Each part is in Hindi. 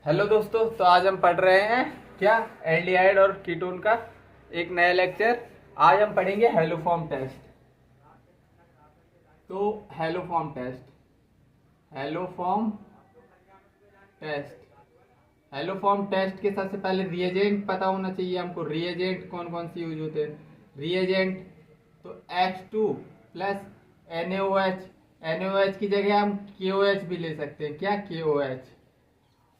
हेलो दोस्तों, तो आज हम पढ़ रहे हैं क्या एल्डिहाइड और कीटोन का एक नया लेक्चर। आज हम पढ़ेंगे हेलोफॉर्म टेस्ट। तो हेलोफॉर्म टेस्ट के सबसे पहले रिएजेंट पता होना चाहिए हमको। रिएजेंट कौन कौन से यूज होते हैं? रिएजेंट तो H2 प्लस NaOH की जगह हम KOH भी ले सकते हैं। क्या? KOH।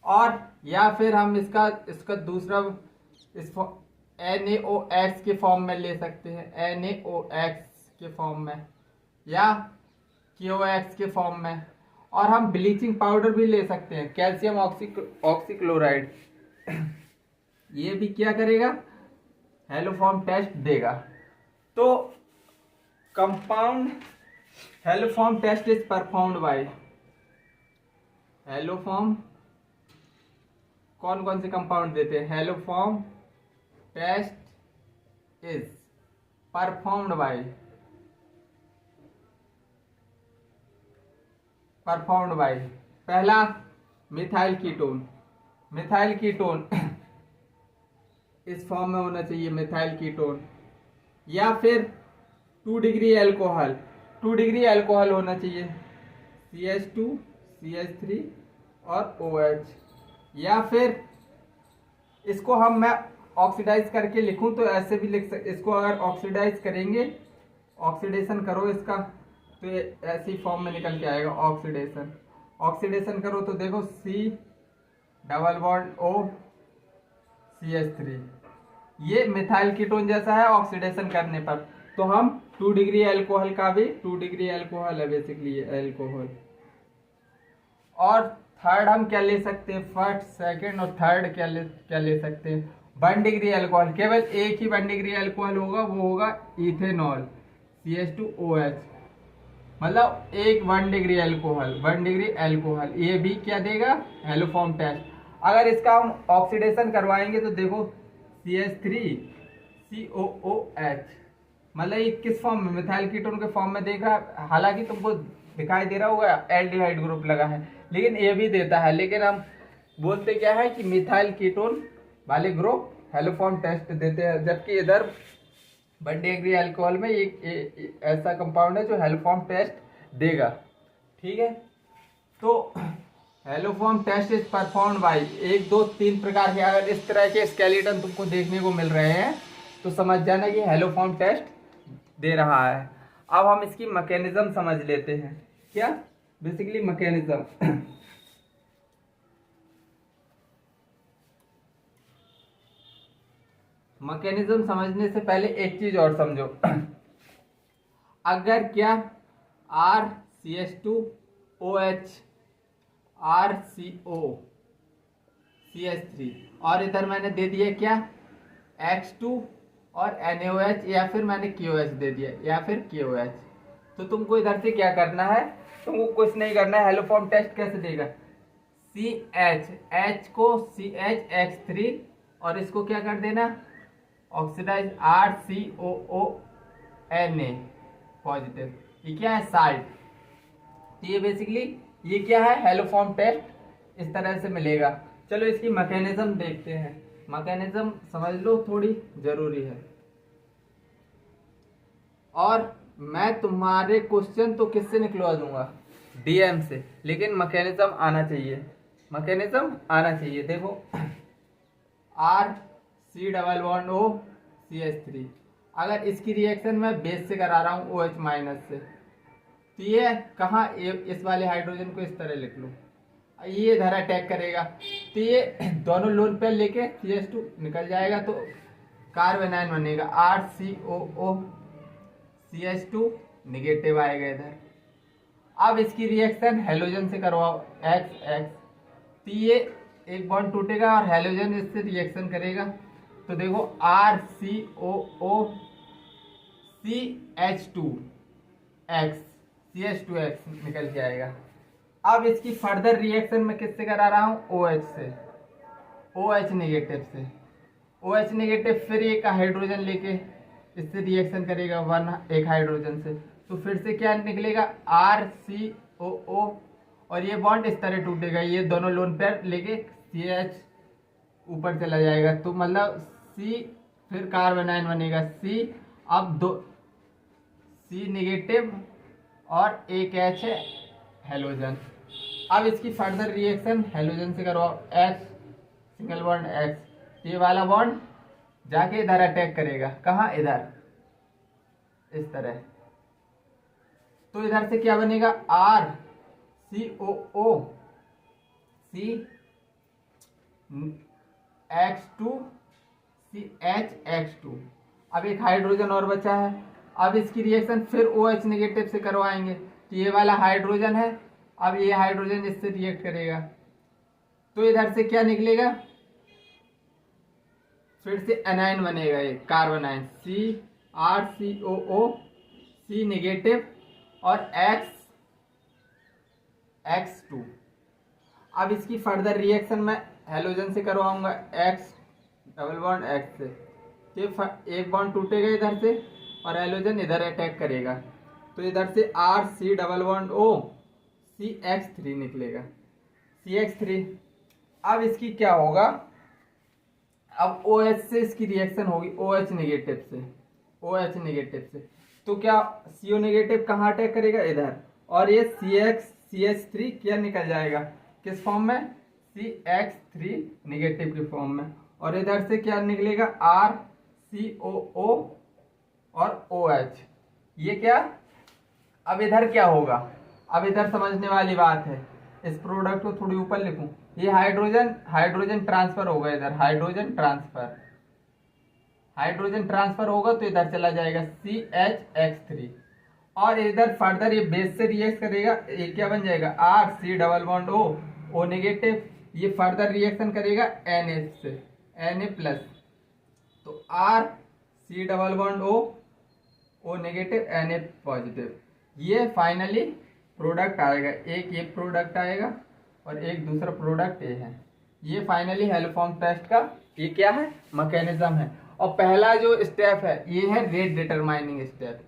और या फिर हम इसका दूसरा इस NaOX के फॉर्म में ले सकते हैं, NaOX के फॉर्म में या KOX के फॉर्म में। और हम ब्लीचिंग पाउडर भी ले सकते हैं, कैल्शियम ऑक्सीक्लोराइड। ये भी क्या करेगा? हेलोफॉर्म टेस्ट देगा। तो compound haloform test is performed by haloform. कौन कौन से कंपाउंड देते हैं? Haloform test is performed by पहला मिथाइल कीटोन इस फॉर्म में होना चाहिए, मिथाइल कीटोन। या फिर 2 डिग्री अल्कोहल होना चाहिए, CH2 CH3 और OH। या फिर इसको मैं ऑक्सीडाइज करके लिखूं तो ऐसे भी लिख सकते। इसको अगर ऑक्सीडाइज करेंगे, ऑक्सीडेशन करो इसका, तो ये ऐसी फॉर्म में निकल के आएगा। ऑक्सीडेशन करो तो देखो C double bond O CH3। ये मिथाइल कीटोन जैसा है ऑक्सीडेशन करने पर। तो हम 2 डिग्री अल्कोहल का भी 2 डिग्री अल्कोहल है बेसिकली ये अल्कोहल। और थर्ड हम क्या ले सकते हैं? फर्स्ट, सेकंड और थर्ड क्या ले सकते हैं? 1 डिग्री अल्कोहल। केवल एक ही 1 डिग्री अल्कोहल होगा, वो होगा इथेनॉल CH2OH। मतलब एक 1 डिग्री अल्कोहल ये भी क्या देगा? Haloform test. अगर इसका हम ऑक्सीडेशन करवाएंगे तो देखो CH3COOH। मतलब ये किस फॉर्म में? मिथाइल कीटोन के फॉर्म में देगा। हालांकि तुमको दिखाई दे रहा होगा एल्डिहाइड ग्रुप लगा है, लेकिन ये भी देता है। लेकिन हम बोलते क्या है कि मिथाइल कीटोन वाले ग्रुप हेलोफॉर्म टेस्ट देते हैं, जबकि इधर 1 डिग्री अल्कोहल में एक ऐसा कंपाउंड है जो हेलोफॉर्म टेस्ट देगा। ठीक है, तो haloform test is performed by 1 2 3 प्रकार के। अगर इस तरह के स्केलेटन तुमको देखने को मिल रहे हैं तो समझ जाना कि हेलोफॉर्म टेस्ट दे रहा है। अब हम इसकी मैकेनिज्म समझ लेते हैं। क्या? बेसिकली मैकेनिज्म समझने से पहले एक चीज और समझो। अगर क्या RCH2OH RCO CH3 और इधर मैंने दे दिया क्या? H2 और NaOH, या फिर मैंने KOH दे दिया, या फिर KOH। तो तुमको इधर से क्या करना है? तुमको कुछ नहीं करना है। हेलोफॉर्म टेस्ट कैसे देगा? H को CHX3 और इसको क्या कर देना? Oxidise RCOONA positive. ये क्या है? साल्ट। तो ये बेसिकली ये क्या है? हेलोफॉर्म टेस्ट इस तरह से मिलेगा। चलो इसकी मैकेनिज्म देखते हैं। मैकेनिज्म समझ लो, थोड़ी जरूरी है। और मैं तुम्हारे क्वेश्चन तो किससे निकलवा दूंगा? DM से। लेकिन मैकेनिज्म आना चाहिए। देखो RC double bond O CH3। अगर इसकी रिएक्शन मैं बेस से करा रहा हूँ OH माइनस से, तो ये कहाँ? इस वाले हाइड्रोजन को इस तरह लिख लो, ये इधर अटैक करेगा तो ये दोनों लोन पेयर लेके CH2 निकल जाएगा, तो कार्बन आयन बनेगा RCOO CH2 निगेटिव आएगा इधर। अब इसकी रिएक्शन हेलोजन से करवाओ XX, तो ये एक बॉन्ड टूटेगा और हेलोजन इससे रिएक्शन करेगा। तो देखो RCOO CH2X निकल के आएगा। अब इसकी फर्दर रिएक्शन में किससे करा रहा हूँ? OH से, OH नेगेटिव से। OH नेगेटिव फिर एक हाइड्रोजन लेके इससे रिएक्शन करेगा एक हाइड्रोजन से, तो फिर से क्या निकलेगा? RCOO और ये बॉन्ड इस तरह टूटेगा, ये दोनों लोन पेयर लेके CH ऊपर चला जाएगा, तो मतलब C, फिर कार्बन आयन बनेगा C। अब दो C नेगेटिव और एक H है हेलोजन। अब इसकी फर्दर रिएक्शन हेलोजन से करवाओ, H सिंगल बॉन्ड X, ये वाला बॉन्ड जाके इधर अटैक करेगा, कहाँ, इधर, इस तरह। तो इधर से क्या बनेगा, R COO C X2 CH X2। अब एक हाइड्रोजन और बचा है। अब इसकी रिएक्शन फिर OH नेगेटिव से करवाएंगे, तो ये वाला हाइड्रोजन है, अब ये हाइड्रोजन इससे रिएक्ट करेगा, तो इधर से क्या निकलेगा, फिर से एनायन बनेगा, एक carbon ion CrCOO C negative और X2। अब इसकी फर्दर रिएक्शन मैं हेलोजन से करवाऊंगा, X डबल बॉन्ड X से, तो एक बॉन्ड टूटेगा इधर से और हेलोजन इधर अटैक करेगा, तो इधर से R C double bond O CH3 निकलेगा, CH3। अब इसकी क्या होगा, अब OH से इसकी रिएक्शन होगी, OH नेगेटिव से, OH नेगेटिव से, तो क्या CO नेगेटिव कहाँ अटैक करेगा, इधर, और ये CH3 क्या निकल जाएगा, किस फॉर्म में, CH3 नेगेटिव की फॉर्म में, और इधर से क्या निकलेगा, RCOO और OH। ये क्या, अब इधर क्या होगा, अब इधर समझने वाली बात है, इस प्रोडक्ट को थोड़ी ऊपर लिखूं, ये हाइड्रोजन ट्रांसफर होगा, इधर हाइड्रोजन ट्रांसफर होगा, तो इधर चला जाएगा CHX3, और इधर फर्दर ये बेस से रिएक्ट करेगा, ये क्या बन जाएगा, RC double bond O negative, ये फर्दर रिएक्शन करेगा Na से, Na प्लस, तो RC double bond O negative Na positive, ये फाइनली प्रोडक्ट आएगा, एक ये प्रोडक्ट आएगा और एक दूसरा प्रोडक्ट ये है। ये फाइनली हेलोफॉर्म टेस्ट का ये क्या है, मैकेनिज्म है। और पहला जो स्टेप है ये है रेट डिटरमाइनिंग स्टेप।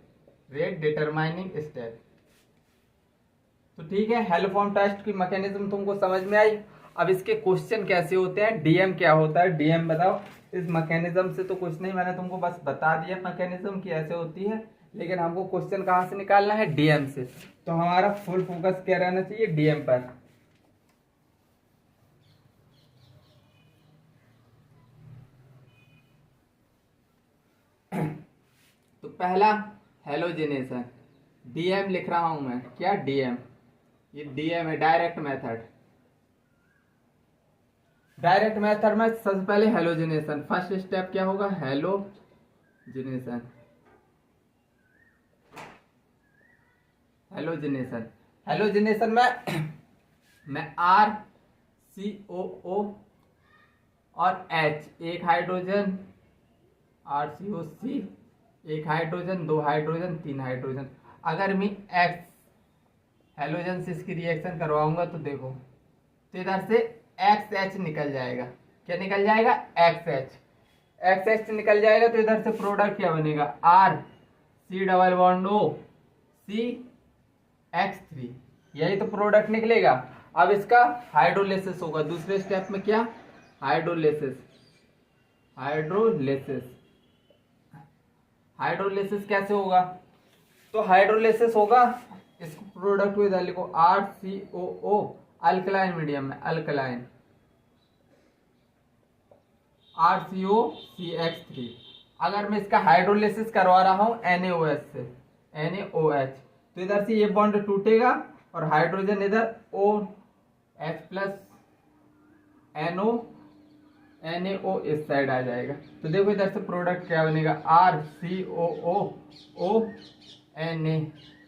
तो ठीक है, हेलोफॉर्म टेस्ट की मैकेनिज्म तुमको समझ में आई। अब इसके क्वेश्चन कैसे होते हैं, डीएम क्या होता है, डीएम बताओ। इस मैकेनिज्म से तो कुछ नहीं, मैंने तुमको बस बता दिया मैकेनिज्म की ऐसे होती है, लेकिन हमको क्वेश्चन कहाँ से निकालना है, डीएम से। तो हमारा फुल फोकस क्या रहना चाहिए, डीएम पर। तो पहला हेलोजिनेशन, डीएम लिख रहा हूं मैं, क्या डीएम, ये डीएम है, डायरेक्ट मेथड में सबसे पहले हेलोजिनेशन, फर्स्ट स्टेप क्या होगा, हेलोजिनेशन में मैं RCOO और H, एक हाइड्रोजन, RCOC एक हाइड्रोजन, दो हाइड्रोजन, तीन हाइड्रोजन। अगर मैं X हेलोजन से इसकी रिएक्शन करवाऊंगा तो देखो, तो इधर से XH निकल जाएगा, क्या निकल जाएगा, XH निकल जाएगा, तो इधर से प्रोडक्ट क्या बनेगा, RC double bond O CH3, यही तो प्रोडक्ट निकलेगा। अब इसका हाइड्रोलिसिस होगा दूसरे स्टेप में, क्या, हाइड्रोलिसिस कैसे होगा, तो हाइड्रोलिसिस होगा, इस प्रोडक्ट को इधर लिखो, RCOO अल्कलाइन मीडियम में, अल्कलाइन RCOCH3। अगर मैं इसका हाइड्रोलिसिस करवा रहा हूं NaOH से, NaOH, तो इधर से ये बॉन्ड टूटेगा और हाइड्रोजन इधर OH प्लस NaO इस साइड आ जाएगा। तो देखो इधर से प्रोडक्ट क्या बनेगा, RCOO Na,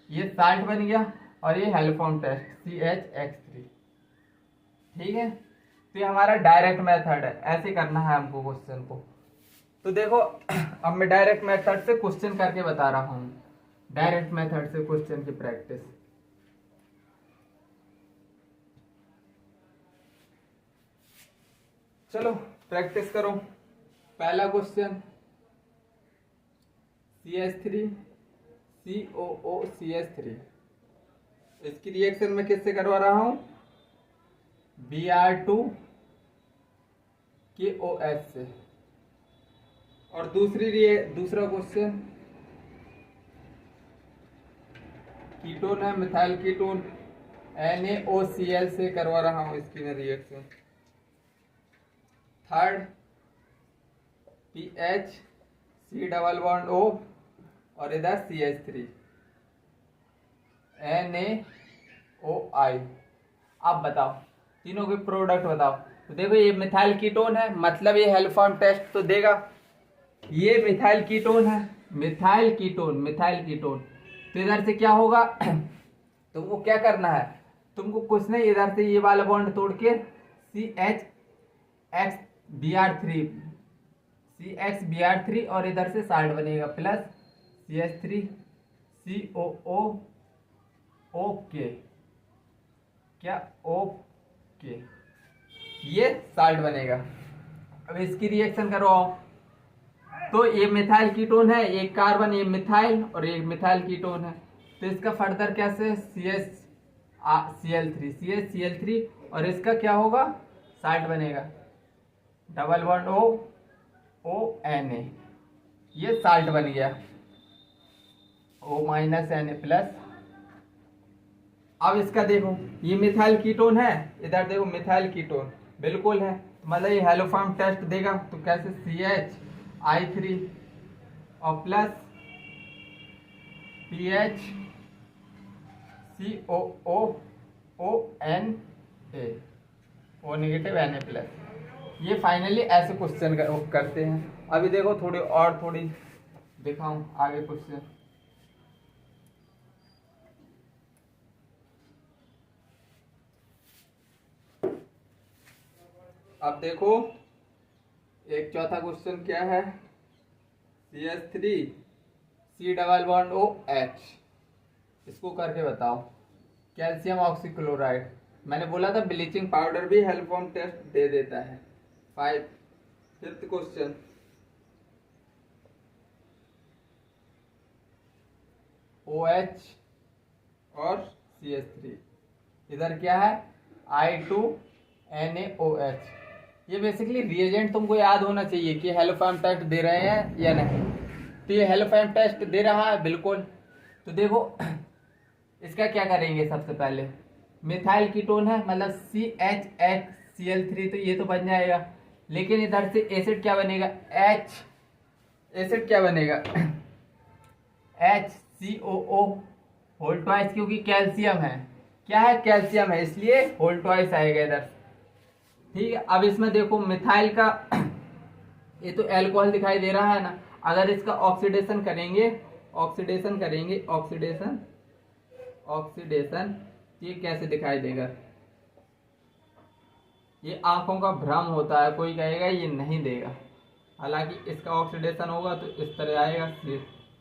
ये साल्ट बन गया, और ये हेलोफॉर्म टेस्ट CHX3। ठीक है, तो ये हमारा डायरेक्ट मेथड है, ऐसे करना है हमको क्वेश्चन को। तो देखो अब मैं डायरेक्ट मेथड से क्वेश्चन करके बता रहा हूं, डायरेक्ट मेथड से क्वेश्चन की प्रैक्टिस। चलो प्रैक्टिस करो। पहला क्वेश्चन, CH3 COO CH3, इसकी रिएक्शन में किससे करवा रहा हूं, Br2 KOH से। और दूसरा क्वेश्चन, कीटोन है मिथाइल कीटोन, NaOCl से करवा रहा हूं इसकी मैं reaction. Third, PH C double bond O और इधर CH3 NaOI। अब बताओ तीनों के प्रोडक्ट बताओ। तो देखो ये मिथाइल कीटोन है, मतलब ये हेलोफॉर्म टेस्ट तो देगा। ये मिथाइल कीटोन है, मिथाइल कीटोन। तो इधर से क्या होगा तुमको क्या करना है, तुमको कुछ नहीं, इधर से ये वाला बॉन्ड तोड़ के CHXBr3 और इधर से साल्ट बनेगा प्लस CH3COO ओके, क्या ओके, ये साल्ट बनेगा। अब इसकी रिएक्शन करवाओ। तो ये मिथाइल कीटोन है, एक कार्बन, ये मिथाइल और एक मिथाइल कीटोन है। तो इसका फर्दर कैसे CHCl3 और इसका क्या होगा, साल्ट बनेगा, डबल बॉन्ड ONA, ये साल्ट बन गया, O माइनस Na प्लस। अब इसका देखो ये मिथाइल कीटोन है, इधर देखो मिथाइल कीटोन बिल्कुल है, मतलब ये हेलोफॉर्म टेस्ट देगा। तो कैसे CHI3 और plus PHCOONA, O negative Na plus. ये फाइनली ऐसे क्वेश्चन करते हैं। अभी देखो थोड़ी दिखाऊं आगे क्वेश्चन। अब देखो एक चौथा क्वेश्चन क्या है, CH3 C double bond OH, इसको करके बताओ। कैल्शियम ऑक्सीक्लोराइड, मैंने बोला था ब्लीचिंग पाउडर भी हेलोफॉर्म टेस्ट दे देता है। फिफ्थ क्वेश्चन, OH और CH3, इधर क्या है I2NaOH। ये बेसिकली रिएजेंट तुमको याद होना चाहिए कि हेलोफॉर्म टेस्ट दे रहे हैं या नहीं। तो ये हेलोफॉर्म टेस्ट दे रहा है बिल्कुल। तो देखो इसका क्या करेंगे, सबसे पहले मिथाइल कीटोन है, मतलब CHXCl3, तो ये तो बन जाएगा। लेकिन इधर से एसिड क्या बनेगा, एसिड क्या बनेगा HCOO होल ट्वाइस, क्योंकि कैल्शियम है, क्या है कैल्शियम है, इसलिए होल ट्वाइस आएगा इधर। ठीक है। अब इसमें देखो मिथाइल का ये तो अल्कोहल दिखाई दे रहा है ना, अगर इसका ऑक्सीडेशन करेंगे ऑक्सीडेशन ये कैसे दिखाई देगा। ये आंखों का भ्रम होता है, कोई कहेगा ये नहीं देगा, हालांकि इसका ऑक्सीडेशन होगा तो इस तरह आएगा,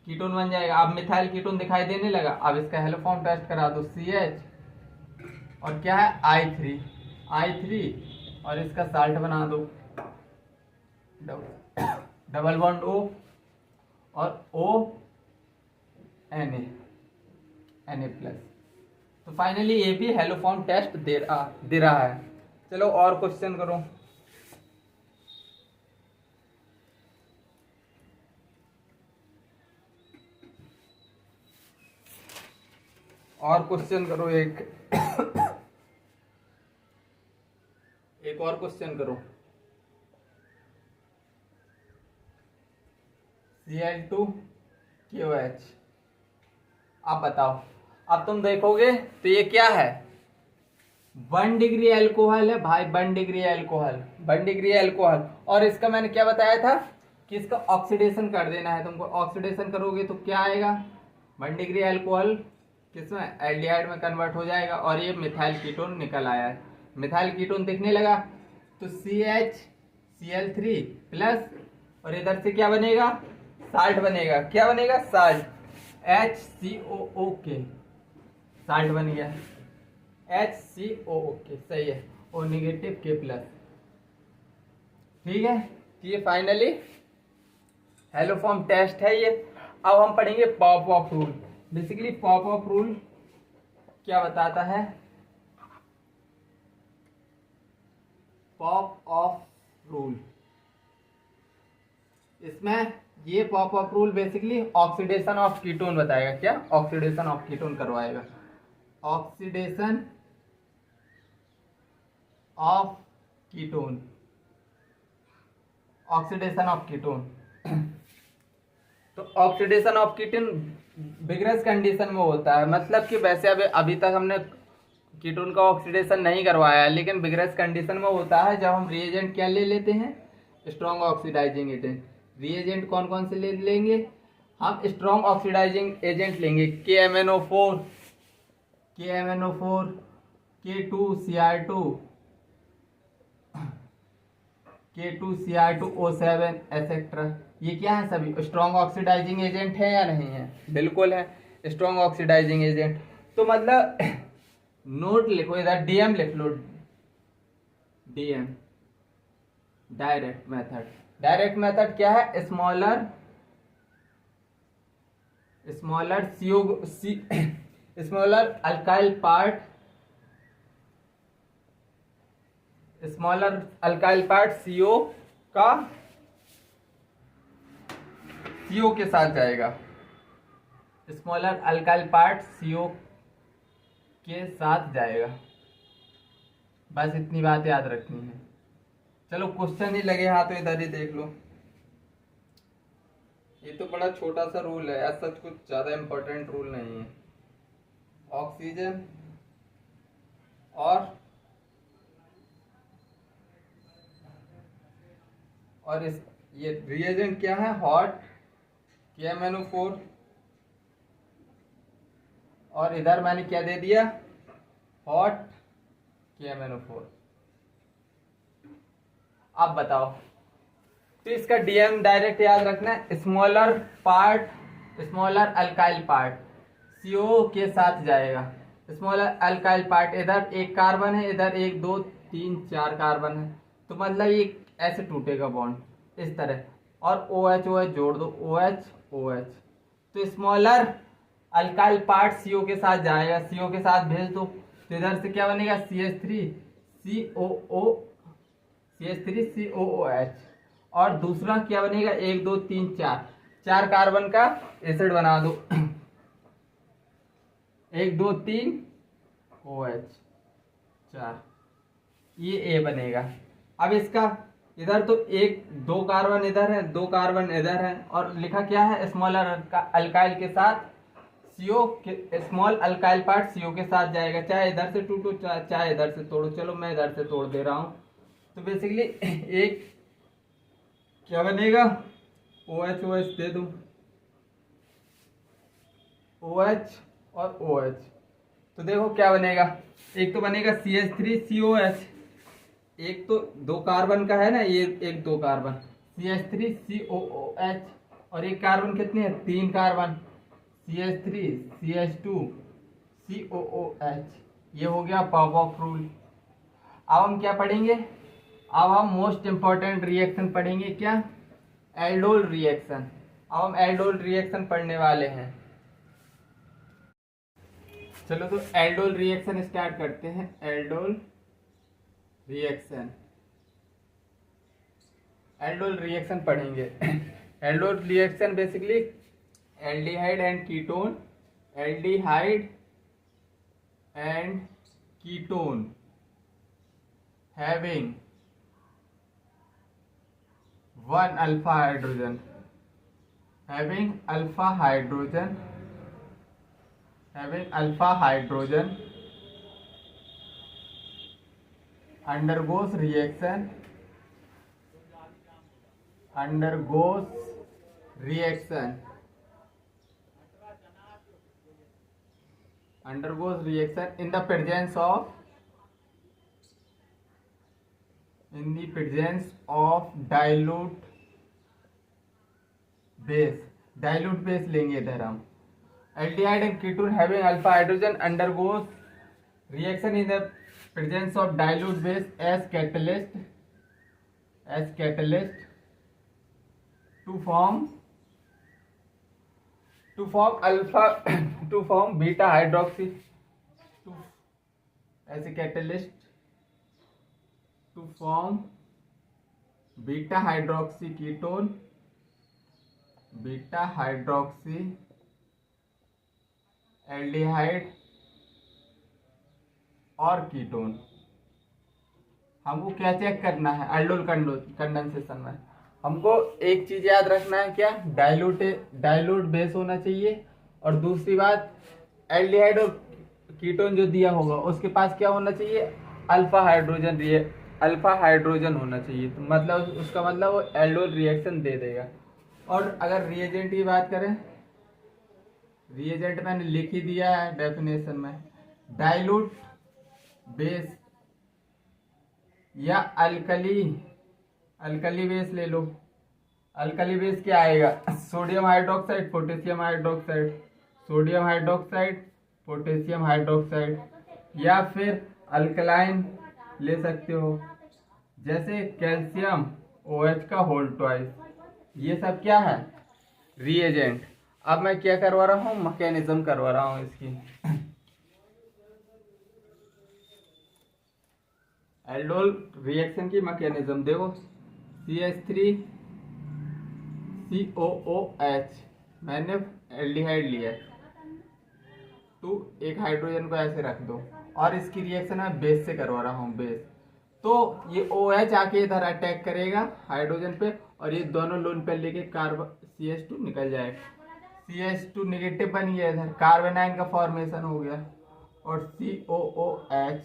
कीटोन बन जाएगा। अब मिथाइल कीटोन दिखाई देने लगा। अब इसका हेलोफॉर्म टेस्ट करा दो, CH और क्या है I3 और इसका साल्ट बना दो, डबल बॉन्ड O और Na प्लस। तो फाइनली ये भी हेलोफॉर्म टेस्ट दे रहा है। चलो और क्वेश्चन करो। और क्वेश्चन करो एक और क्वेश्चन करो। Cl2KOH। अब बताओ, अब तुम देखोगे तो ये क्या है, 1 डिग्री अल्कोहल है भाई, 1 डिग्री अल्कोहल। और इसका मैंने क्या बताया था कि इसका ऑक्सीडेशन कर देना है तुमको। ऑक्सीडेशन करोगे तो क्या आएगा, 1 डिग्री अल्कोहल किसमें, एल्डिहाइड में कन्वर्ट हो जाएगा और ये मिथाइल कीटोन निकल आया है। मिथाइल कीटोन दिखने लगा तो CHCl3 प्लस और इधर से क्या बनेगा, साल्ट बनेगा, क्या बनेगा, साल्ट, HCOOK, साल्ट बन गया, HCOOK, सही है, O नेगेटिव K प्लस। ठीक है, ये फाइनली हेलोफॉर्म टेस्ट है ये। अब हम पढ़ेंगे pop off rule. Basically pop off rule क्या बताता है, पॉप-ऑफ रूल। इसमें ये pop up rule basically oxidation of ketone बताएगा। क्या? ऑक्सीडेशन ऑफ कीटोन करवाएगा। Oxidation of ketone, oxidation of ketone. तो oxidation of ketone vigorous condition में होता है, मतलब कि वैसे अभी तक हमने कीटोन का ऑक्सीडेशन नहीं करवाया, लेकिन विग्रस कंडीशन में होता है जब हम रिएजेंट क्या ले लेते हैं, स्ट्रॉन्ग ऑक्सीडाइजिंग एजेंट। रिएजेंट कौन कौन से ले लेंगे हम? स्ट्रॉन्ग ऑक्सीडाइजिंग एजेंट लेंगे, KMnO4, KMnO4, K2Cr2, K2Cr2O7 etcetera. ये क्या है? सभी स्ट्रॉन्ग ऑक्सीडाइजिंग एजेंट है या नहीं है? बिल्कुल है, स्ट्रॉन्ग ऑक्सीडाइजिंग एजेंट। तो मतलब नोट लिखो इधर, DM लिख लो, DM direct method. Direct method क्या है? Smaller smaller alkyl part, smaller alkyl part CO का CO के साथ जाएगा। स्मॉलर अल्काइल पार्ट CO के साथ जाएगा। बस इतनी बात याद रखनी है। चलो क्वेश्चन ही लगे हाथ तो इधर ही देख लो। ये तो बड़ा छोटा सा रूल है, ऐसा कुछ ज्यादा इंपॉर्टेंट रूल नहीं है। ऑक्सीजन और इस ये रिएजेंट क्या है? हॉट KMnO4, और इधर मैंने क्या दे दिया? Hot KMnO4। अब बताओ, तो इसका DM डायरेक्ट याद रखना है। Smaller part, smaller alkyl part CO के साथ जाएगा। स्मॉलर अल्काइल पार्ट, इधर एक कार्बन है, इधर 1 2 3 4 कार्बन है, तो मतलब ये ऐसे टूटेगा बॉन्ड इस तरह, और OH OH जोड़ दो, OH OH। तो स्मॉलर अल्काइल पार्ट CO के साथ जाएगा, CO के साथ भेज दो, तो इधर से क्या बनेगा? CH3COOH। और दूसरा क्या बनेगा? 1 2 3 4 कार्बन का एसिड बना दो, 1 2 3 OH 4, ये A बनेगा। अब इसका इधर तो 1 2 कार्बन इधर है, 2 कार्बन इधर है, और लिखा क्या है? स्मॉलर अल्काइल के साथ CO के, स्मॉल अल्काइल पार्ट CO के साथ जाएगा, चाहे इधर से टूटो चाहे इधर से तोड़ो। चलो मैं इधर से तोड़ दे रहा हूं। तो बेसिकली एक क्या बनेगा? OH OH दे दूं, OH और OH। तो देखो क्या बनेगा, एक तो बनेगा CH3COH, एक तो 2 कार्बन का है ना, ये 1 2 कार्बन, CH3COOH, और एक कार्बन कितने हैं? 3 कार्बन, CH3CH2COOH। ये हो गया पॉप ऑफ रूल। अब हम क्या पढ़ेंगे? अब हम मोस्ट इंपॉर्टेंट रिएक्शन पढ़ेंगे। क्या? Aldol reaction. अब हम एल्डोल रिएक्शन पढ़ने वाले हैं। चलो तो एल्डोल रिएक्शन स्टार्ट करते हैं। एल्डोल रिएक्शन, एल्डोल रिएक्शन पढ़ेंगे। Aldol reaction basically aldehyde and ketone, aldehyde and ketone having 1 alpha hydrogen, having alpha hydrogen undergoes reaction in the presence of dilute base लेंगे इधर हम। Aldehyde and ketone having alpha hydrogen undergoes reaction in the presence of dilute base as catalyst to form beta hydroxy, as a catalyst to form beta hydroxy ketone, beta hydroxy aldehyde और कीटोन। हमको क्या चेक करना है एल्डोल कंडेंसेशन में? हमको एक चीज याद रखना है, क्या? डाइल्यूट बेस होना चाहिए, और दूसरी बात एल्डिहाइड और कीटोन जो दिया होगा उसके पास क्या होना चाहिए? अल्फा हाइड्रोजन होना चाहिए। तो मतलब उसका मतलब वो एल्डोल रिएक्शन दे देगा। और अगर रिएजेंट की बात करें, रिएजेंट मैंने लिख ही दिया है डेफिनेशन में, डाइल्यूट बेस या अल्कली बेस ले लो। अल्कली बेस क्या आएगा? Sodium hydroxide, potassium hydroxide, sodium hydroxide, potassium hydroxide, या फिर अल्कलाइन ले सकते हो, जैसे कैल्शियम OH का होल ट्वाइस। ये सब क्या है? रिएजेंट। अब मैं क्या करवा रहा हूँ? मैकेनिज्म करवा रहा हूँ इसकी। एल्डोल रिएक्शन की मैकेनिज्म देखो, CH3COOH, मैंने एल्डिहाइड लिया, तो एक हाइड्रोजन को ऐसे रख दो, और इसकी रिएक्शन मैं बेस से करवा रहा हूँ, बेस। तो ये OH आके इधर अटैक करेगा हाइड्रोजन पे, और ये दोनों लोन पे लेके कार्बन CH2 निकल जाएगा। CH2 नेगेटिव बन गया, इधर कार्बोनाइन का फॉर्मेशन हो गया, और COOH,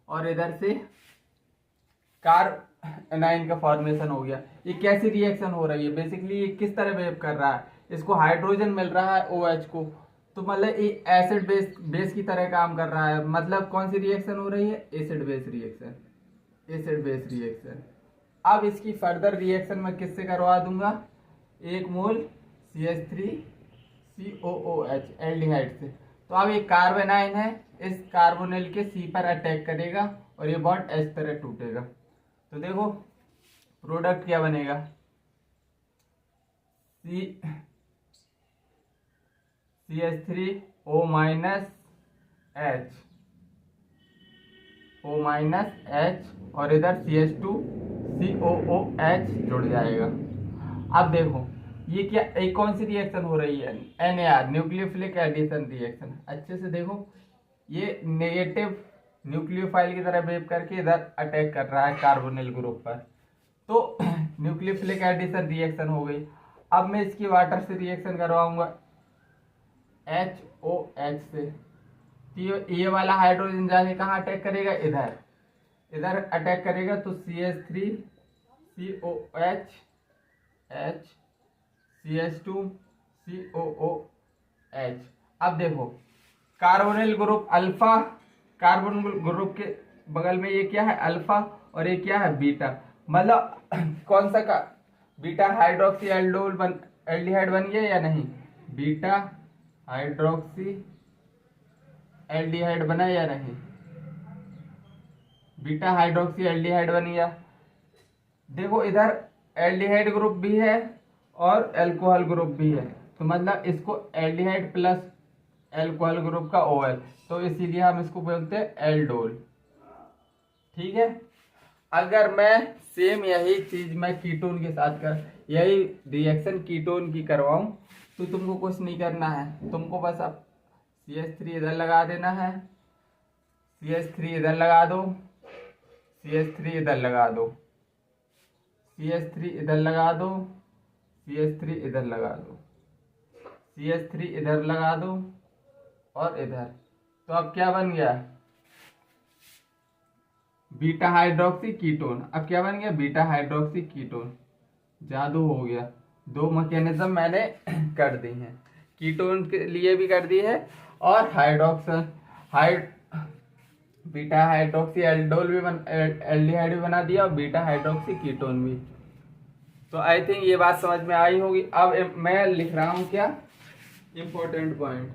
और इधर से कार्बोनाइन का फॉर्मेशन हो गया। ये कैसी रिएक्शन हो रही है? बेसिकली ये किस तरह बिहेव कर रहा है? इसको हाइड्रोजन मिल रहा है OH को, तो मतलब ये एसिड बेस की तरह काम कर रहा है। मतलब कौन सी रिएक्शन हो रही है? Acid base reaction, acid base reaction. अब इसकी फर्दर रिएक्शन मैं किससे करवा दूंगा? 1 मोल CH3COOH एल्डिहाइड से। तो अब ये कार्बोनाइन है, इस कार्बोनिल के C पर अटैक करेगा, और ये बॉन्ड इस तरह टूटेगा। तो देखो प्रोडक्ट क्या बनेगा? CH3O H, और इधर CH2COOH जुड़ जाएगा। अब देखो ये क्या, एक कौन सी रिएक्शन हो रही है? NAR, nucleophilic addition reaction. अच्छे से देखो, ये नेगेटिव न्यूक्लियोफाइल की तरह बिहेव करके इधर अटैक कर रहा है कार्बोनिल ग्रुप पर। तो न्यूक्लियोफिलिक एडिशन रिएक्शन हो गई। अब मैं इसकी वाटर से रिएक्शन करवाऊंगा HOH से। ये वाला हाइड्रोजन जाके कहाँ अटैक करेगा? इधर, इधर अटैक करेगा, तो CH3COOH H, CH2COOH। अब देखो carbonyl group alpha, carbonyl group के बगल में ये क्या है? अल्फा, और ये क्या है? बीटा। मतलब कौन सा का बीटा हाइड्रोक्सी एल्डिहाइड बन गया या नहीं? बीटा हाइड्रोक्सी एल्डिहाइड बना या नहीं? बीटा हाइड्रोक्सी एल्डिहाइड बन गया। देखो इधर एल्डिहाइड ग्रुप भी है और अल्कोहल ग्रुप भी है, तो मतलब इसको एल्डिहाइड प्लस अल्कोहल ग्रुप का OL, तो इसीलिए हम इसको बोलते हैं एल्डोल। ठीक है। अगर मैं सेम यही चीज मैं कीटोन के साथ यही रिएक्शन कीटोन की करवाऊं, तो तुमको कुछ नहीं करना है, तुमको बस अब CH3 इधर लगा देना है, CH3 इधर लगा दो, CH3 इधर लगा दो, CH3 इधर लगा दो, CH3 इधर लगा दो, CH3 इधर लगा दो, और इधर। तो अब क्या बन गया? Beta hydroxy ketone. अब क्या बन गया? Beta hydroxy ketone. जादू हो गया। दो मैकेनिज्म मैंने कर दी हैं, कीटोन के लिए भी कर दी है, और बीटा हाइड्रोक्सी एल्डोल भी एल्डिहाइड भी बना दिया, और बीटा हाइड्रोक्सी कीटोन भी। तो आई थिंक ये बात समझ में आई होगी। अब मैं लिख रहा हूं क्या? Important point.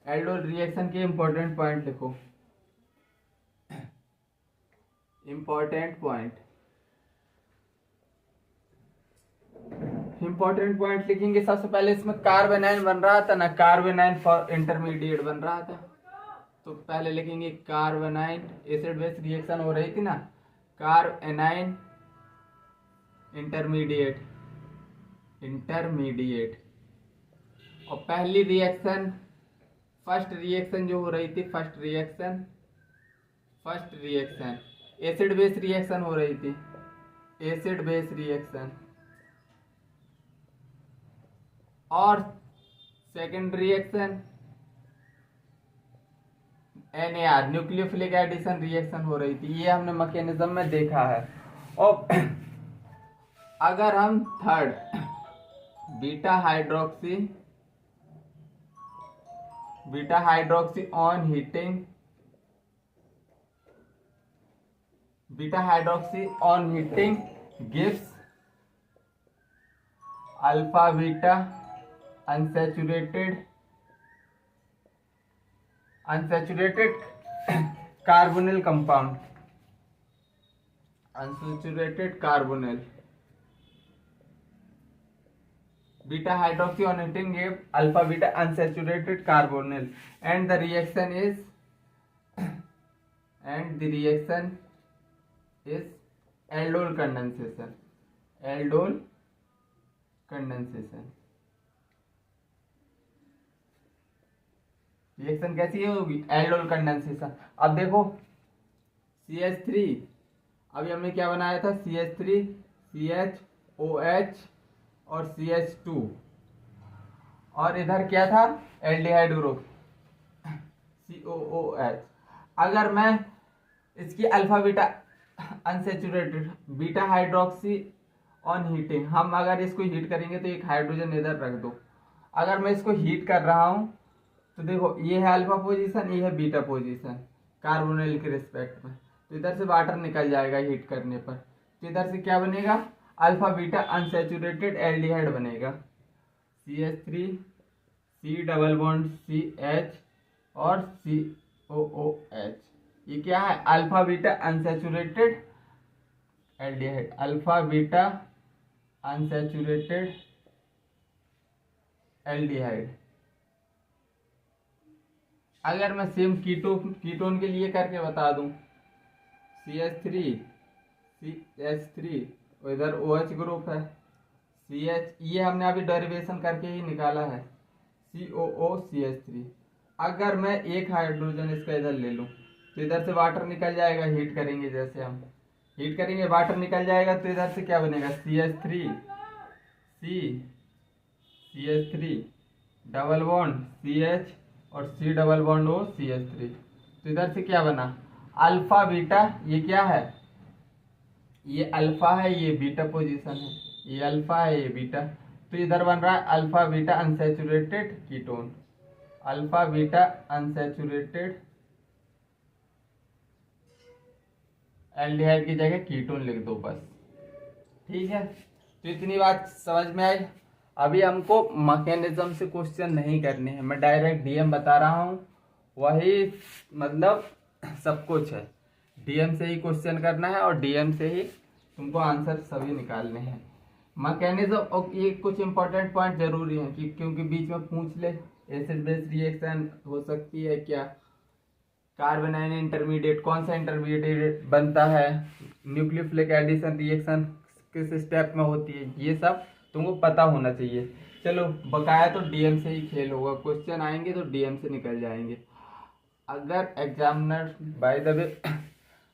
एल्डोल रिएक्शन के इंपॉर्टेंट पॉइंट लिखो। इंपॉर्टेंट पॉइंट लिखेंगे। सबसे पहले इसमें कार्बोनाइन बन रहा था ना, कार्बोनाइन फॉर इंटरमीडिएट बन रहा था। तो पहले लिखेंगे कार्बोनाइल, एसिड बेस रिएक्शन हो रही थी ना, कार्बोनाइन इंटरमीडिएट, और पहली रिएक्शन फर्स्ट रिएक्शन जो हो रही थी, first reaction acid base reaction हो रही थी, एसिड बेस रिएक्शन। और second reaction NAR nucleophilic addition reaction हो रही थी। ये हमने मैकेनिज्म में देखा है। और अगर हम third beta hydroxy on heating gives alpha beta unsaturated carbonyl compound, unsaturated carbonyl. Beta hydroxy on heating gave alpha beta unsaturated carbonyl, and the reaction is aldol condensation. Reaction कैसी होगी? Aldol condensation. अब देखो CH3, अभी हमने क्या बनाया था? CH3, CHOH और CH2, और इधर क्या था? Aldehyde group COOH। अगर मैं इसकी alpha beta unsaturated beta hydroxy on heating, हम अगर इसको हीट करेंगे तो एक हाइड्रोजन इधर रख दो। अगर मैं इसको हीट कर रहा हूं तो देखो ये है अल्फा पोजीशन, ये है बीटा पोजीशन कार्बोनिल के रिस्पेक्ट में, तो इधर से वाटर निकल जाएगा हीट करने पर। तो इधर से क्या बनेगा? अल्फा बीटा अनसेचुरेटेड एल्डिहाइड बनेगा। CH3 C double bond CH और COOH। ये क्या है? Alpha beta unsaturated aldehyde, alpha beta unsaturated aldehyde. अगर मैं सेम कीटोन के लिए करके बता दूं, CH3 और इधर OH ग्रुप है, CH, ये हमने अभी डेरिवेशन करके ही निकाला है, COOCH3। अगर मैं एक हाइड्रोजन इसका इधर ले लूं तो इधर से वाटर निकल जाएगा, हीट करेंगे, जैसे हम हीट करेंगे वाटर निकल जाएगा, तो इधर से क्या बनेगा? CH3 डबल बॉन्ड CH और C double bond O CH3। तो इधर से क्या बना? अल्फा बीटा, ये क्या है? ये अल्फा है, ये बीटा पोजीशन है, ये अल्फा है, ये बीटा। तो इधर बन रहा है alpha beta unsaturated ketone, alpha beta unsaturated aldehyde की जगह कीटोन लिख दो बस। ठीक है, तो इतनी बात समझ में आई। अभी हमको मैकेनिज्म से क्वेश्चन नहीं करने हैं, मैं डायरेक्ट डीएम बता रहा हूँ, वही मतलब सब कुछ है। डीएम से ही क्वेश्चन करना है और डीएम से ही तुमको आंसर सभी निकालने हैं। मैकेनिज्म और ये कुछ इंपॉर्टेंट पॉइंट जरूरी है कि क्योंकि बीच में पूछ ले, एसिड बेस रिएक्शन हो सकती है क्या, कार्बोनाइन इंटरमीडिएट, कौन सा इंटरमीडिएट बनता है, न्यूक्लियोफिलिक एडिशन रिएक्शन किस स्टेप में होती है, ये सब तुमको पता होना चाहिए। चलो बकाया तो डीएम से ही खेल होगा, क्वेश्चन आएंगे तो डीएम से निकल जाएंगे। अगर एग्जामिनर बाय द वे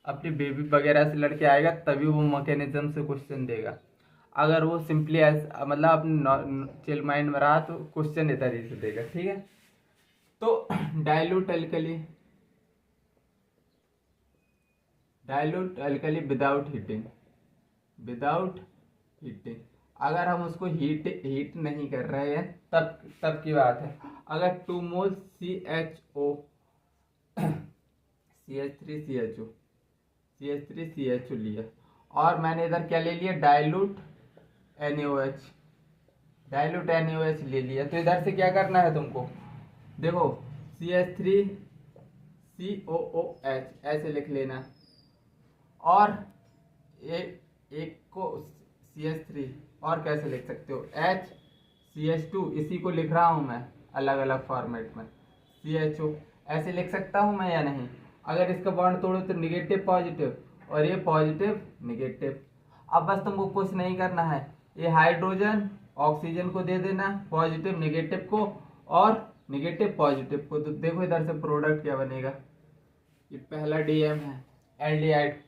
अपनी बेबी वगैरह से लड़के आएगा तभी वो मैकेनिज्म से क्वेश्चन देगा। अगर वो सिंपली मतलब अपने चिल माइंड में रहा तो क्वेश्चन इधर ही से देगा। ठीक है, तो डाइल्यूट अल्कली विदाउट हीटिंग, अगर हम उसको हीट नहीं कर रहे हैं तब की बात है। अगर 2 मोल CH3CHO लिया और मैंने इधर क्या ले लिया? डाइल्यूट NaOH ले लिया, तो इधर से क्या करना है तुमको? देखो CH3COOH ऐसे लिख लेना, और एक को CH3 और कैसे लिख सकते हो? HCH2, इसी को लिख रहा हूं मैं अलग अलग फॉर्मेट में, CHO ऐसे लिख सकता हूँ मैं या नहीं? अगर इसका बॉन्ड तोड़ो तो निगेटिव पॉजिटिव और ये पॉजिटिव निगेटिव। अब बस तुमको कुछ नहीं करना है, ये हाइड्रोजन ऑक्सीजन को दे देना, पॉजिटिव निगेटिव को और निगेटिव पॉजिटिव को। तो देखो इधर से प्रोडक्ट क्या बनेगा, ये पहला डीएम है एल्डिहाइड।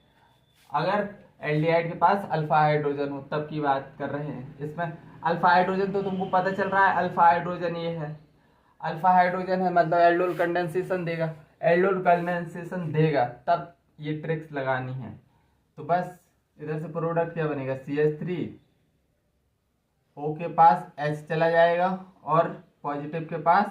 अगर एल्डिहाइड के पास अल्फा हाइड्रोजन हो तब की बात कर रहे हैं। इसमें अल्फा हाइड्रोजन तो तुमको पता चल रहा है, अल्फा हाइड्रोजन ये है, अल्फा हाइड्रोजन है मतलब एल्डोल कंडेंसेशन देगा, एल्डोल कंडेंसेशन देगा तब ये ट्रिक्स लगानी है। तो बस इधर से प्रोडक्ट क्या बनेगा, CH3 O के पास H चला जाएगा और पॉजिटिव के पास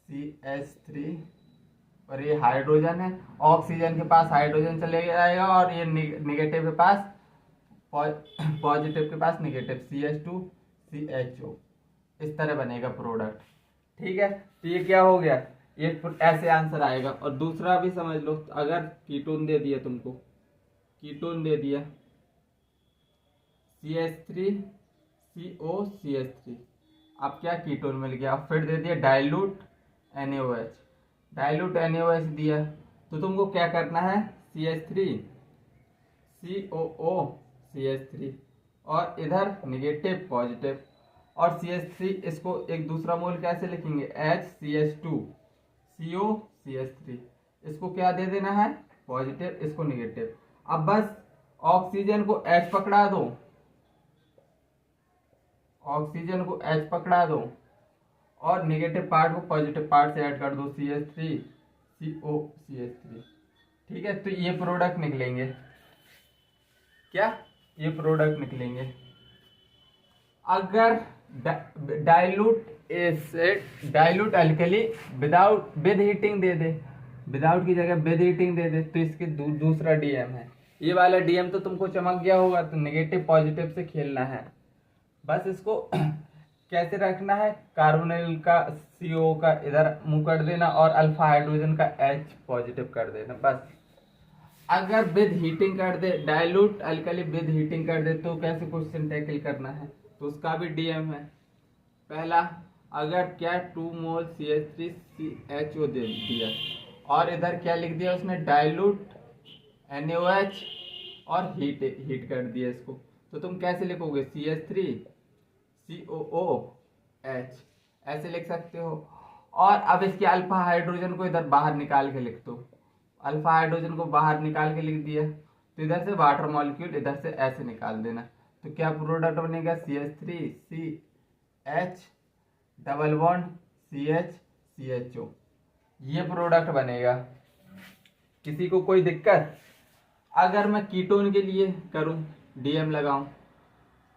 CH3 और ये हाइड्रोजन है, ऑक्सीजन के पास हाइड्रोजन चले जाएगा और ये निगेटिव के पास पॉजिटिव के पास निगेटिव CH2 CHO। इस तरह बनेगा प्रोडक्ट। ठीक है, तो ये क्या हो गया, ये ऐसे आंसर आएगा। और दूसरा भी समझ लो, अगर कीटोन दे दिया तुमको, कीटोन दे दिया CH3 CO CH3, अब क्या कीटोन मिल गया। अब फिर दे दिया डाइल्यूट NaOH, डाइल्यूट NaOH दिया तो तुमको क्या करना है, CH3 COO CH3 और इधर निगेटिव पॉजिटिव और CH3, इसको एक दूसरा मोल कैसे लिखेंगे, HCH2 CO CH3, इसको क्या दे देना है पॉजिटिव, इसको निगेटिव। अब बस ऑक्सीजन को H पकड़ा दो, ऑक्सीजन को H पकड़ा दो और निगेटिव पार्ट को पॉजिटिव पार्ट से ऐड कर दो, CH3 CO CH3। ठीक है, तो ये प्रोडक्ट निकलेंगे क्या, ये प्रोडक्ट निकलेंगे। अगर dilute alkali with heating they they, without की जगह विद हीटिंग दे दे, तो इसके दूसरा डीएम है। ये वाला डीएम तो तुमको चमक गया होगा, तो नेगेटिव पॉजिटिव से खेलना है। बस इसको कैसे रखना है, कार्बोनिल का CO का इधर मुंह कर देना और अल्फा हाइड्रोजन का H पॉजिटिव कर देना बस। अगर विद हीटिंग कर दे, डाइल्यूट अल्कली विद हीटिंग कर दे, तो कैसे क्वेश्चन टैकल करना है, तो उसका भी डीएम है। पहला, अगर क्या 2 मोल CH3CHO दे दिया और इधर क्या लिख दिया उसने, डाइल्यूट NaOH और हीट कर दिया इसको, तो तुम कैसे लिखोगे, CH3COOH ऐसे लिख सकते हो। और अब इसके अल्फा हाइड्रोजन को इधर बाहर निकाल के लिख दो, अल्फा हाइड्रोजन को बाहर निकाल के लिख दिया, तो इधर से वाटर मॉलिक्यूल इधर से ऐसे निकाल देना, तो क्या प्रोडक्ट बनेगा, CH3CH डबल बॉन्ड CHCHO, ये प्रोडक्ट बनेगा। किसी को कोई दिक्कत? अगर मैं कीटोन के लिए करूं, डीएम लगाऊं,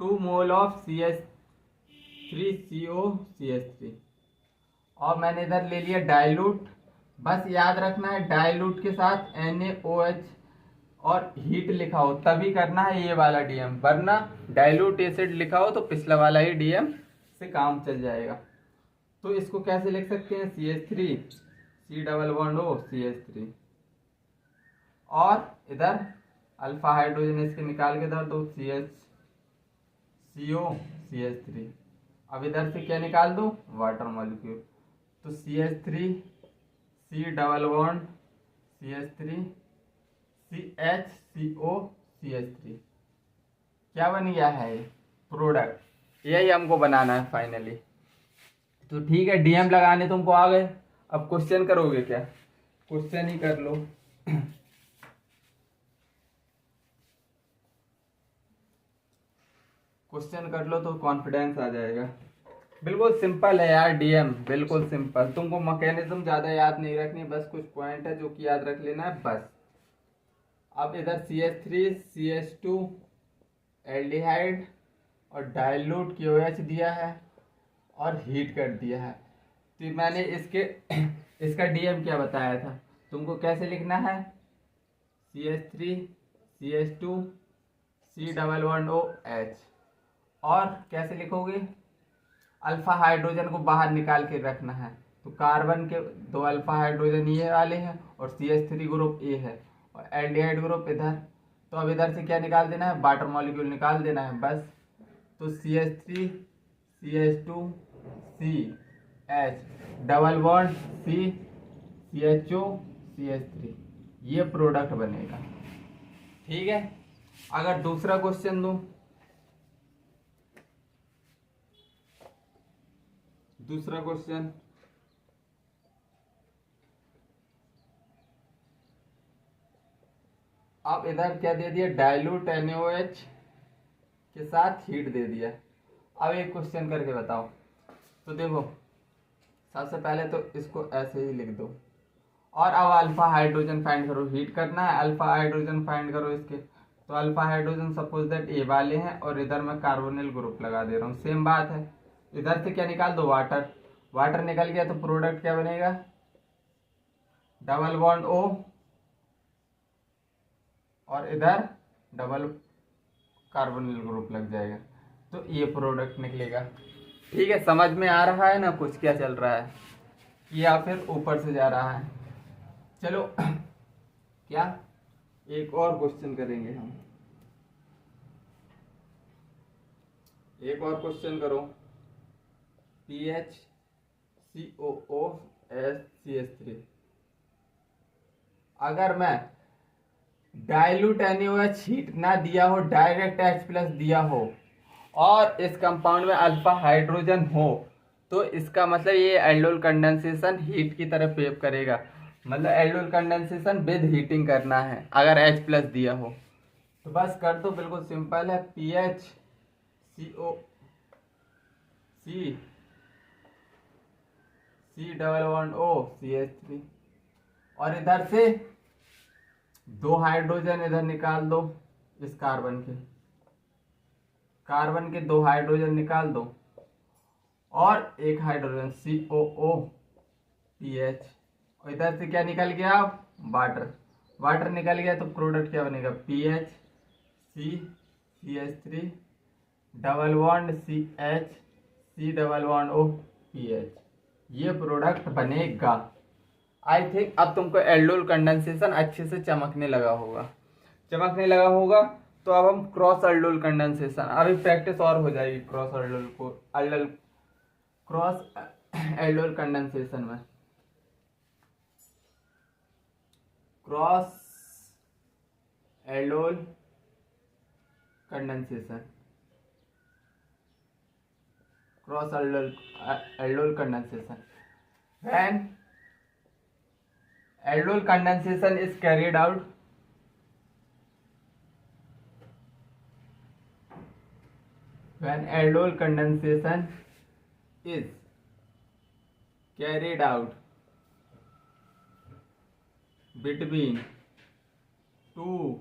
2 मोल ऑफ CH3COCH3 और मैंने इधर ले लिया डाइल्यूट। बस याद रखना है डाइल्यूट के साथ NaOH और हीट लिखा हो तभी करना है ये वाला डीएम, वरना डाइल्यूट एसिड लिखा हो तो पिछला वाला ही डीएम से काम चल जाएगा। तो इसको कैसे लिख सकते हैं, CH3 C double bond O CH3 और इधर अल्फा हाइड्रोजन इसके निकाल के इधर दो, CHCO CH3। अब इधर से क्या निकाल दो, वाटर मॉलिक्यूल, तो CH3 C double bond CH3 CHCO CH3 क्या बन गया है प्रोडक्ट, यही हमको बनाना है फाइनली। तो ठीक है, डीएम लगाने तुमको आ गए, अब क्वेश्चन करोगे क्या, क्वेश्चन ही कर लो। क्वेश्चन कर लो तो कॉन्फिडेंस आ जाएगा। बिल्कुल सिंपल है यार डीएम, बिल्कुल सिंपल, तुमको मैकेनिज्म ज्यादा याद नहीं रखनी, बस कुछ पॉइंट है जो कि याद रख लेना है बस। अब इधर CH3 CH2 एल्डिहाइड और डाइल्यूट KOH दिया है और हीट कर दिया है, तो मैंने इसका डीएम क्या बताया था तुमको, कैसे लिखना है, CH3 CH2 C double bond OH और कैसे लिखोगे, अल्फा हाइड्रोजन को बाहर निकाल के रखना है, तो कार्बन के 2 अल्फा हाइड्रोजन ये वाले हैं और CH3 ग्रुप ए है और एल्डिहाइड ग्रुप इधर, तो अब इधर से क्या निकाल देना है, वाटर मॉलिक्यूल निकाल देना है बस। तो CH3 CH2 CH double bond C CHO CH3, ये प्रोडक्ट बनेगा। ठीक है, अगर दूसरा क्वेश्चन दूं, दूसरा क्वेश्चन, अब इधर क्या दे दिया, डाइल्यूट NaOH के साथ हीट दे दिया। अब एक क्वेश्चन करके बताओ। तो देखो, सबसे पहले तो इसको ऐसे ही लिख दो, और अब अल्फा हाइड्रोजन फाइंड करो, हीट करना है, अल्फा हाइड्रोजन फाइंड करो इसके। तो अल्फा हाइड्रोजन सपोज दैट ए वाले हैं, और इधर मैं कार्बोनिल ग्रुप लगा दे रहा हूँ, सेम बात है। इधर से क्या निकाल दो, वाटर, वाटर निकल गया तो प्रोडक्ट क्या बनेगा, डबल बॉन्ड O, और इधर डबल कार्बोनिल ग्रुप लग जाएगा, तो ये प्रोडक्ट निकलेगा। ठीक है, समझ में आ रहा है ना कुछ क्या चल रहा है, या फिर ऊपर से जा रहा है। चलो क्या एक और क्वेश्चन करेंगे हम, एक और क्वेश्चन करो। PHCOOH CH3, अगर मैं डाइल्यूट NaOH हीट ना दिया हो, डायरेक्ट H+ दिया हो, और इस कंपाउंड में अल्फा हाइड्रोजन हो, तो इसका मतलब ये एल्डोल कंडेंसेशन हीट की तरफ बिहेव करेगा। मतलब एल्डोल कंडेंसेशन विद हीटिंग करना है अगर H+ दिया हो। तो बस कर दो, बिल्कुल सिंपल है। PHCO C double bond O CH3, और इधर से 2 हाइड्रोजन इधर निकाल दो, इस कार्बन के 2 हाइड्रोजन निकाल दो, और एक हाइड्रोजन COOPH, और इधर से क्या निकल गया, वाटर, वाटर निकल गया, तो प्रोडक्ट क्या बनेगा, PHCCH3 double bond CH C double bond O PH, ये प्रोडक्ट बनेगा। आई थिंक अब तुमको एल्डोल कंडेंसेशन अच्छे से चमकने लगा होगा, तो अब हम क्रॉस एल्डोल कंडेंसेशन, अभी प्रैक्टिस और हो जाएगी क्रॉस एल्डोल कंडेंसेशन में। Cross aldol condensation, cross aldol condensation, when aldol condensation is carried out, when aldol condensation is carried out between two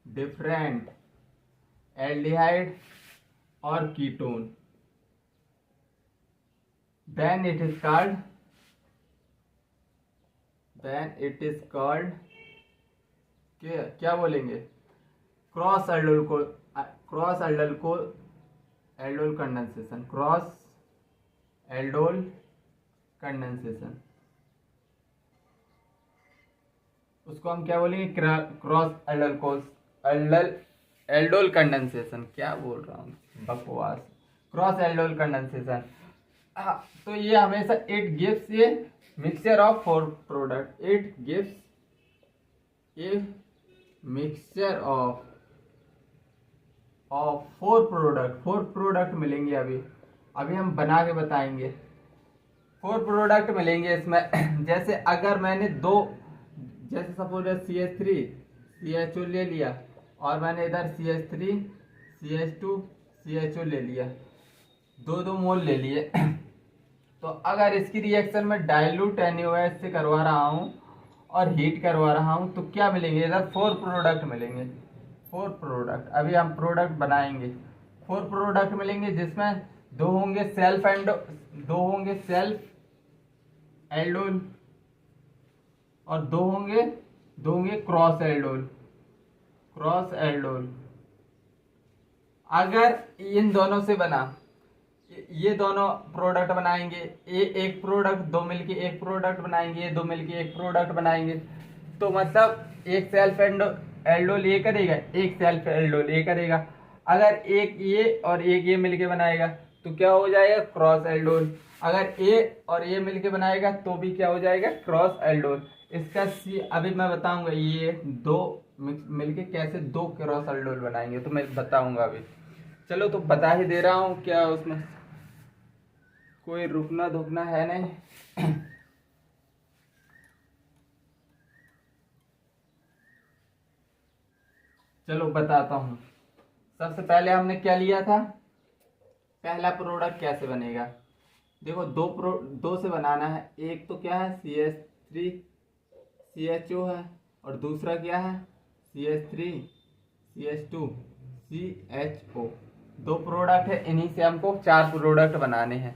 different aldehyde or ketone, then it is called क्या बोलेंगे, cross aldol condensation, cross aldol condensation, उसको हम क्या बोलेंगे, क्रॉस एल्डोल कंडेंसेशन, क्या बोल रहा हूँ बकवास, क्रॉस एल्डोल कंडेंसेशन। तो ये हमेशा it gives a mixture of 4 product, it gives a mixture of 4 product मिलेंगे। अभी हम बना के बताएंगे। 4 प्रोडक्ट मिलेंगे इसमें। जैसे अगर मैंने जैसे सपोज CH3 CHO ले लिया, और मैंने इधर CH3 CH2 CHO ले लिया, 2 मोल ले लिए। तो अगर इसकी रिएक्शन में डाइल्यूट NaOH से करवा रहा हूँ और हीट करवा रहा हूँ, तो क्या मिलेंगे, इधर 4 प्रोडक्ट मिलेंगे। 4 प्रोडक्ट अभी हम प्रोडक्ट बनाएंगे। 4 प्रोडक्ट मिलेंगे, जिसमें 2 होंगे सेल्फ एल्डोल, और 2 होंगे क्रॉस एल्डोल। अगर इन दोनों से बना, ये दोनों प्रोडक्ट बनाएंगे, एक प्रोडक्ट 2 मिलके एक प्रोडक्ट बनाएंगे, ये 2 मिलके एक प्रोडक्ट बनाएंगे, तो मतलब एक सेल्फ एल्डोल ये करेगा, एक सेल्फ एल्डोल ये करेगा। अगर एक ये और एक ये मिलके बनाएगा तो क्या हो जाएगा, क्रॉस एल्डोल। अगर ए और ये मिलके बनाएगा तो भी क्या हो जाएगा, क्रॉस एल्डोल। इसका सी अभी मैं बताऊंगा ये दो मिलके कैसे दो क्रॉस एल्डोल बनाएंगे, तो मैं बताऊंगा अभी। चलो तो बता ही दे रहा हूँ, क्या उसमें कोई रुकना धुकना है नहीं। चलो बताता हूँ। सबसे पहले हमने क्या लिया था, पहला प्रोडक्ट कैसे बनेगा। देखो दो से बनाना है। एक तो क्या है, CH3 CHO है, और दूसरा क्या है, CH3 CH2 CHO। दो प्रोडक्ट है, इन्हीं से हमको 4 प्रोडक्ट बनाने हैं।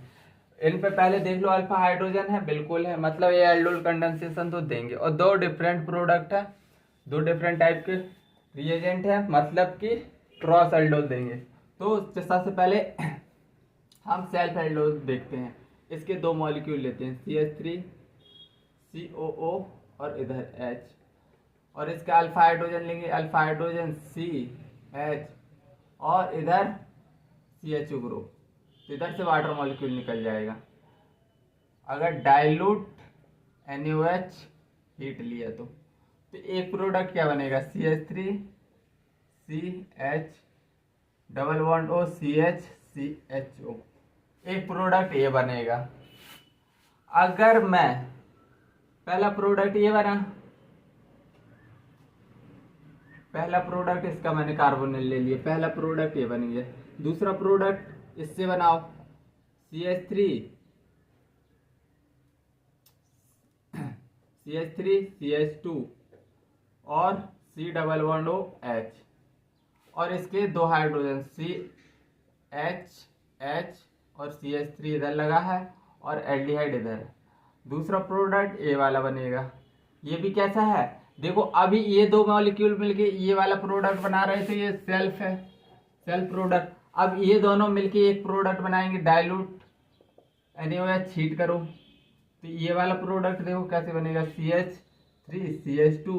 इन पे पहले देख लो, अल्फा हाइड्रोजन है, बिल्कुल है, मतलब ये एल्डोल कंडेंसेशन तो देंगे। और दो डिफरेंट प्रोडक्ट है, दो डिफरेंट टाइप के रिएजेंट है, मतलब कि क्रॉस एल्डोल देंगे। तो सबसे पहले हम सेल्फ एल्डोल देखते हैं। इसके दो मॉलिक्यूल लेते हैं, CH3 COO और इधर H, और इसका अल्फा हाइड्रोजन लेंगे, अल्फा हाइड्रोजन CH, और इधर CHO ग्रुप। तो इधर से वाटर मॉलिक्यूल निकल जाएगा। अगर डाइल्यूट NaOH हीट लिया तो एक प्रोडक्ट क्या बनेगा, CH3 CH double bond O CH CHO। एक प्रोडक्ट ये बनेगा। अगर मैं पहला प्रोडक्ट ये बना, पहला प्रोडक्ट इसका मैंने कार्बोनिल ले लिया, पहला प्रोडक्ट ये बन गया। दूसरा प्रोडक्ट इससे बनाओ, CH3 CH2 और C double bond O H, और इसके दो हाइड्रोजन CH और CH3 इधर लगा है, और एल्डिहाइड इधर है। दूसरा प्रोडक्ट ये वाला बनेगा। ये भी कैसा है, देखो अभी ये दो मॉलिक्यूल मिलके ये वाला प्रोडक्ट बना रहे थे, ये सेल्फ है, सेल्फ प्रोडक्ट। अब ये दोनों मिलके एक प्रोडक्ट बनाएंगे, डाइल्यूट NaOH हीट करो, तो ये वाला प्रोडक्ट देखो कैसे बनेगा, CH3 CH2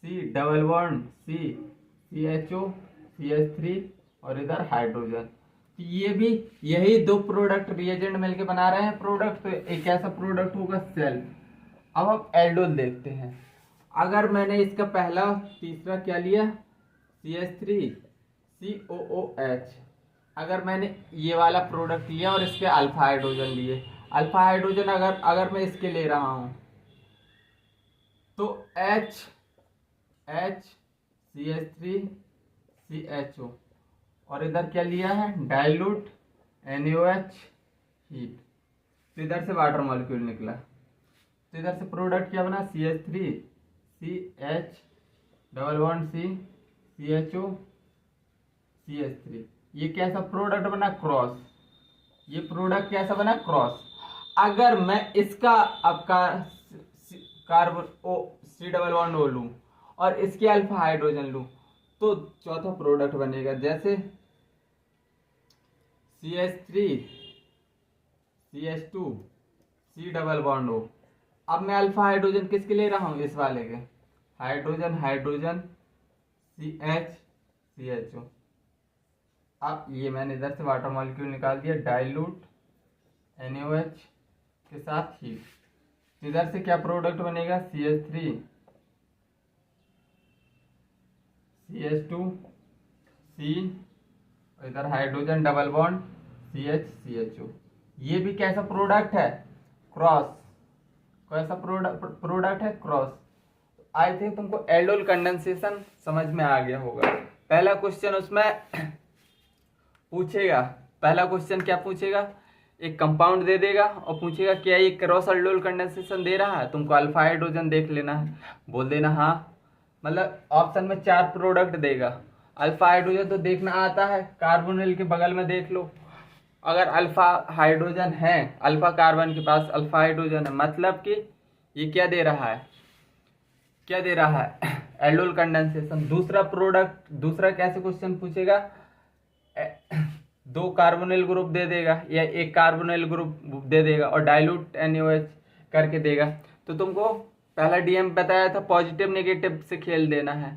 C double bond C CHO CH3 और इधर हाइड्रोजन। तो ये भी यही दो प्रोडक्ट रिएजेंट मिलके बना रहे हैं प्रोडक्ट, तो एक ऐसा प्रोडक्ट होगा सेल्फ। अब हम एल्डोल देखते हैं। अगर मैंने इसका पहला तीसरा क्या लिया, CH3 COOH, अगर मैंने ये वाला प्रोडक्ट लिया और इसके अल्फा हाइड्रोजन लिए, अल्फा हाइड्रोजन अगर मैं इसके ले रहा हूं तो H CH3 CHO, और इधर क्या लिया है, डाइल्यूट NaOH हीट, तो इधर से वाटर मॉलिक्यूल निकला। तो इधर से प्रोडक्ट क्या बना, CH3 CH double bond C CHO CH3। ये कैसा प्रोडक्ट बना, क्रॉस। ये प्रोडक्ट कैसा बना, क्रॉस। अगर मैं इसका आपका carbon O C double bond O लूं और इसके अल्फा हाइड्रोजन लूं, तो चौथा प्रोडक्ट बनेगा, जैसे CH3 CH2 C double bond O। अब मैं अल्फा हाइड्रोजन किसके ले रहा हूं, इस वाले के, हाइड्रोजन हाइड्रोजन CH CHO। अब ये मैंने इधर से वाटर मॉलिक्यूल निकाल दिया, डाइल्यूट NaOH के साथ हीट। इधर से क्या प्रोडक्ट बनेगा, CH3 CH2 C, इधर hydrogen double bond CH CHO। ये भी कैसा प्रोडक्ट है, क्रॉस। कैसा प्रोडक्ट है, क्रॉस। आई थिंक तुमको एल्डोल कंडेंसेशन समझ में आ गया होगा। पहला क्वेश्चन उसमें पूछेगा, पहला क्वेश्चन क्या पूछेगा, एक कंपाउंड दे देगा और पूछेगा क्या ये क्रॉस एल्डोल कंडेंसेशन दे रहा है, तुमको अल्फा हाइड्रोजन देख लेना है, बोल देना हाँ। मतलब ऑप्शन में 4 प्रोडक्ट देगा। अल्फा हाइड्रोजन तो देखना आता है, कार्बोनिल के बगल में देख लो, अगर अल्फा हाइड्रोजन है, अल्फा कार्बन के पास अल्फा हाइड्रोजन है, मतलब कि ये क्या दे रहा है, क्या दे रहा है, एल्डोल कंडेंसेशन। दूसरा प्रोडक्ट, दूसरा कैसे क्वेश्चन पूछेगा, 2 कार्बोनिल ग्रुप दे देगा या एक कार्बोनिल ग्रुप दे देगा और डाइल्यूट NaOH करके देगा। तो तुमको पहला DM बताया था, पॉजिटिव नेगेटिव से खेल देना है।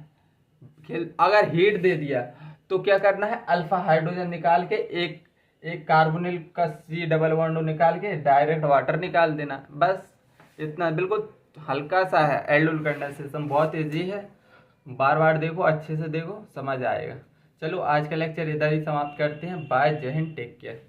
खेल अगर हीट दे दिया तो क्या करना है, अल्फा हाइड्रोजन निकाल के एक एक कार्बोनिल का C डबल बॉन्ड निकाल के डायरेक्ट वाटर निकाल देना, बस इतना। बिल्कुल हल्का सा है एल्डोल कंडेंसेशन, बहुत ईजी है। बार बार देखो, अच्छे से देखो, समझ आएगा। चलो आज का लेक्चर इधर ही समाप्त करते हैं। बाय, जय हिंद, टेक केयर।